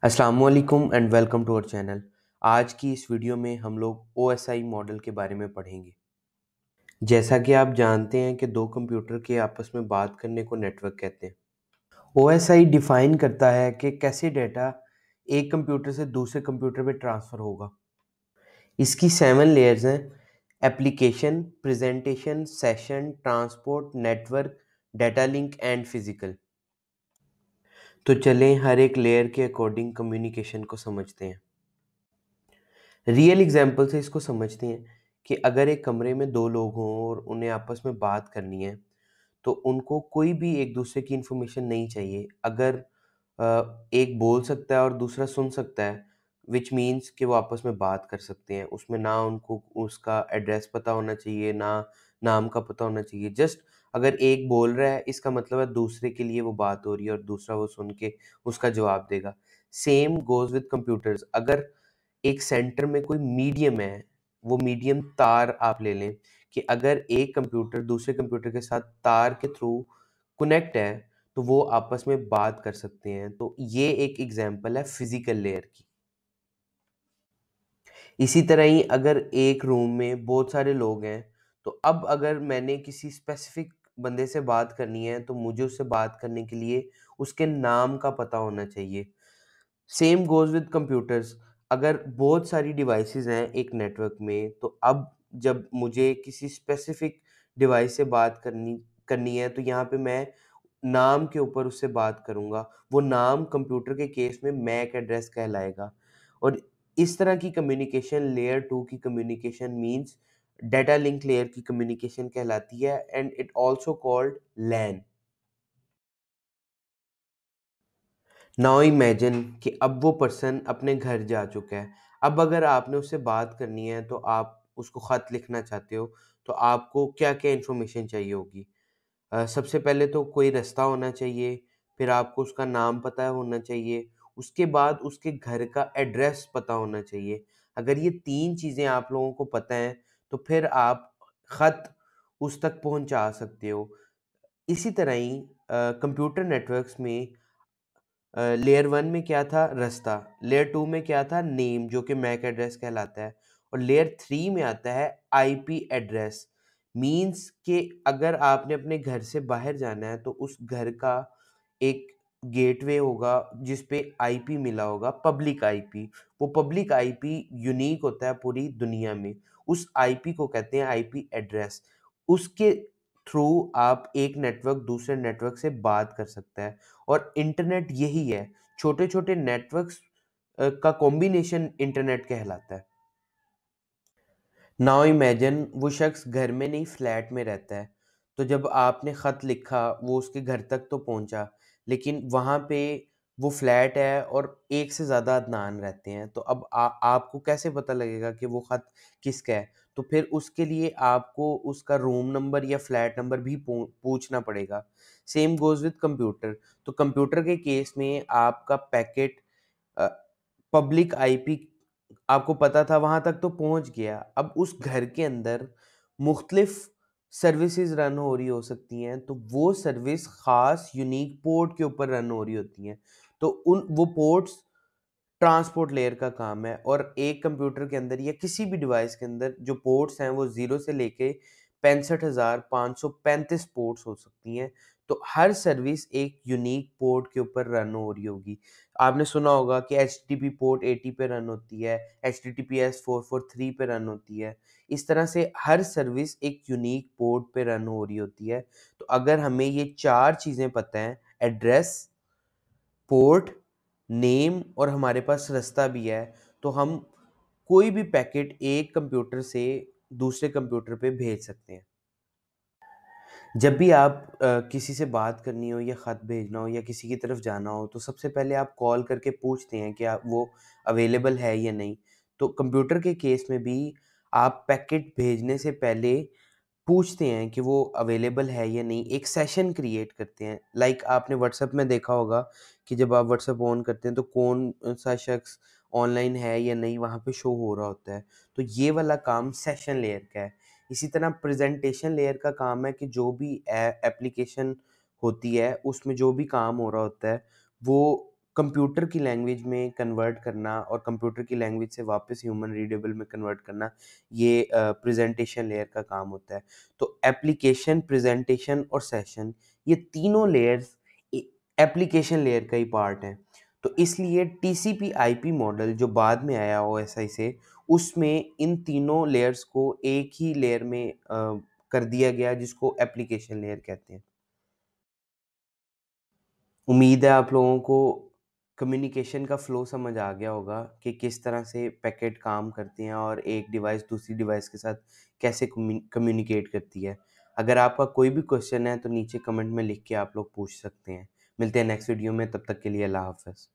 अस्सलाम वालेकुम and welcome to our channel. आज की इस वीडियो में हम लोग OSI मॉडल के बारे में पढ़ेंगे। जैसा कि आप जानते हैं कि दो कंप्यूटर के आपस में बात करने को नेटवर्क कहते हैं। OSI डिफाइन करता है कि कैसे डेटा एक कंप्यूटर से दूसरे कंप्यूटर पे ट्रांसफ़र होगा। इसकी 7 लेयर्स हैं: application, presentation, session, transport, network, data link and physical. तो चलें हर एक लेयर के अकॉर्डिंग कम्युनिकेशन को समझते हैं। रियल एग्जाम्पल से इसको समझते हैं कि अगर एक कमरे में दो लोग हों और उन्हें आपस में बात करनी है, तो उनको कोई भी एक दूसरे की इन्फॉर्मेशन नहीं चाहिए। अगर एक बोल सकता है और दूसरा सुन सकता है, विच मीन्स कि वो आपस में बात कर सकते हैं। उसमें ना उनको उसका एड्रेस पता होना चाहिए, ना नाम का पता होना चाहिए। जस्ट अगर एक बोल रहा है, इसका मतलब है दूसरे के लिए वो बात हो रही है और दूसरा वो सुन के उसका जवाब देगा। Same goes with computers. अगर एक सेंटर में कोई मीडियम है, वो मीडियम तार आप ले लें कि अगर एक कंप्यूटर दूसरे कंप्यूटर के साथ तार के थ्रू कनेक्ट है, तो वो आपस में बात कर सकते हैं। तो ये एक एग्जांपल है फिजिकल लेयर की। इसी तरह ही अगर एक रूम में बहुत सारे लोग हैं, तो अब अगर मैंने किसी स्पेसिफिक बंदे से बात करनी है, तो मुझे उससे बात करने के लिए उसके नाम का पता होना चाहिए। Same goes with computers. अगर बहुत सारी डिवाइसेस हैं एक नेटवर्क में, तो अब जब मुझे किसी स्पेसिफिक डिवाइस से बात करनी करनी है, तो यहाँ पे मैं नाम के ऊपर उससे बात करूँगा। वो नाम कंप्यूटर के केस में मैक एड्रेस कहलाएगा। और इस तरह की कम्युनिकेशन लेयर 2 की communication means data link layer की कम्युनिकेशन कहलाती है and it also called LAN. Now imagine कि अब वो पर्सन अपने घर जा चुका है। अब अगर आपने उससे बात करनी है, तो आप उसको ख़त लिखना चाहते हो, तो आपको क्या-क्या इन्फॉर्मेशन चाहिए होगी? सबसे पहले तो कोई रास्ता होना चाहिए, फिर आपको उसका नाम पता होना चाहिए, उसके बाद उसके घर का एड्रेस पता होना चाहिए। अगर ये 3 चीज़ें आप लोगों को पता हैं, तो फिर आप ख़त उस तक पहुँचा सकते हो। इसी तरह ही कंप्यूटर नेटवर्क्स में लेयर 1 में क्या था? रास्ता। लेयर 2 में क्या था? नेम, जो कि मैक एड्रेस कहलाता है। और लेयर 3 में आता है आईपी एड्रेस। मीन्स कि अगर आपने अपने घर से बाहर जाना है, तो उस घर का एक गेटवे होगा जिस पे आईपी मिला होगा, पब्लिक आईपी। वो पब्लिक आईपी यूनिक होता है पूरी दुनिया में। उस आईपी को कहते हैं आईपी एड्रेस। उसके थ्रू आप एक नेटवर्क दूसरे नेटवर्क से बात कर सकता है। और इंटरनेट यही है, छोटे-छोटे नेटवर्क्स का कॉम्बिनेशन इंटरनेट कहलाता है। नाउ इमेजिन वो शख्स घर में नहीं फ्लैट में रहता है। तो जब आपने ख़त लिखा, वो उसके घर तक तो पहुँचा, लेकिन वहाँ पे वो फ्लैट है और एक से ज़्यादा अदनान रहते हैं। तो अब आपको कैसे पता लगेगा कि वो ख़त किसका है? तो फिर उसके लिए आपको उसका रूम नंबर या फ्लैट नंबर भी पूछना पड़ेगा। Same goes with computer. तो कंप्यूटर के केस में आपका पैकेट अ, पब्लिक आईपी आपको पता था, वहाँ तक तो पहुँच गया। अब उस घर के अंदर मुख्तलिफ़ सर्विसेज़ रन हो रही हो सकती हैं, तो वो सर्विस ख़ास यूनिक पोर्ट के ऊपर रन हो रही होती हैं। तो उन वो पोर्ट्स ट्रांसपोर्ट लेयर का काम है। और एक कंप्यूटर के अंदर या किसी भी डिवाइस के अंदर जो पोर्ट्स हैं, वो 0 से लेके 65,535 पोर्ट्स हो सकती हैं। तो हर सर्विस एक यूनिक पोर्ट के ऊपर रन हो रही होगी। आपने सुना होगा कि एचटीटीपी पोर्ट 80 पे रन होती है, एचटीटीपीएस 443 पे रन होती है। इस तरह से हर सर्विस एक यूनिक पोर्ट पे रन हो रही होती है। तो अगर हमें ये 4 चीज़ें पता हैं, एड्रेस, पोर्ट, नेम और हमारे पास रास्ता भी है, तो हम कोई भी पैकेट एक कंप्यूटर से दूसरे कंप्यूटर पे भेज सकते हैं। जब भी आप किसी से बात करनी हो या ख़त भेजना हो या किसी की तरफ जाना हो, तो सबसे पहले आप कॉल करके पूछते हैं कि वो अवेलेबल है या नहीं। तो कंप्यूटर के केस में भी आप पैकेट भेजने से पहले पूछते हैं कि वो अवेलेबल है या नहीं, एक सेशन क्रिएट करते हैं। लाइक आपने व्हाट्सएप में देखा होगा कि जब आप व्हाट्सएप ऑन करते हैं, तो कौन-सा शख्स ऑनलाइन है या नहीं वहाँ पे शो हो रहा होता है। तो ये वाला काम सेशन लेयर का है। इसी तरह प्रेज़ेंटेशन लेयर का काम है कि जो भी एप्लीकेशन होती है, उसमें जो भी काम हो रहा होता है, वो कंप्यूटर की लैंग्वेज में कन्वर्ट करना और कंप्यूटर की लैंग्वेज से वापस ह्यूमन रीडेबल में कन्वर्ट करना, ये प्रेजेंटेशन लेयर का काम होता है। तो एप्लीकेशन, प्रेजेंटेशन और सेशन, ये तीनों लेयर्स एप्लीकेशन लेयर का ही पार्ट है। तो इसलिए टीसीपी आईपी मॉडल जो बाद में आया ओएसआई से, उसमें इन तीनों लेयर्स को एक ही लेयर में कर दिया गया, जिसको एप्लीकेशन लेयर कहते हैं। उम्मीद है आप लोगों को कम्युनिकेशन का फ़्लो समझ आ गया होगा कि किस तरह से पैकेट काम करते हैं और एक डिवाइस दूसरी डिवाइस के साथ कैसे कम्युनिकेट करती है। अगर आपका कोई भी क्वेश्चन है तो नीचे कमेंट में लिख के आप लोग पूछ सकते हैं। मिलते हैं नेक्स्ट वीडियो में, तब तक के लिए अल्लाह हाफ़िज़।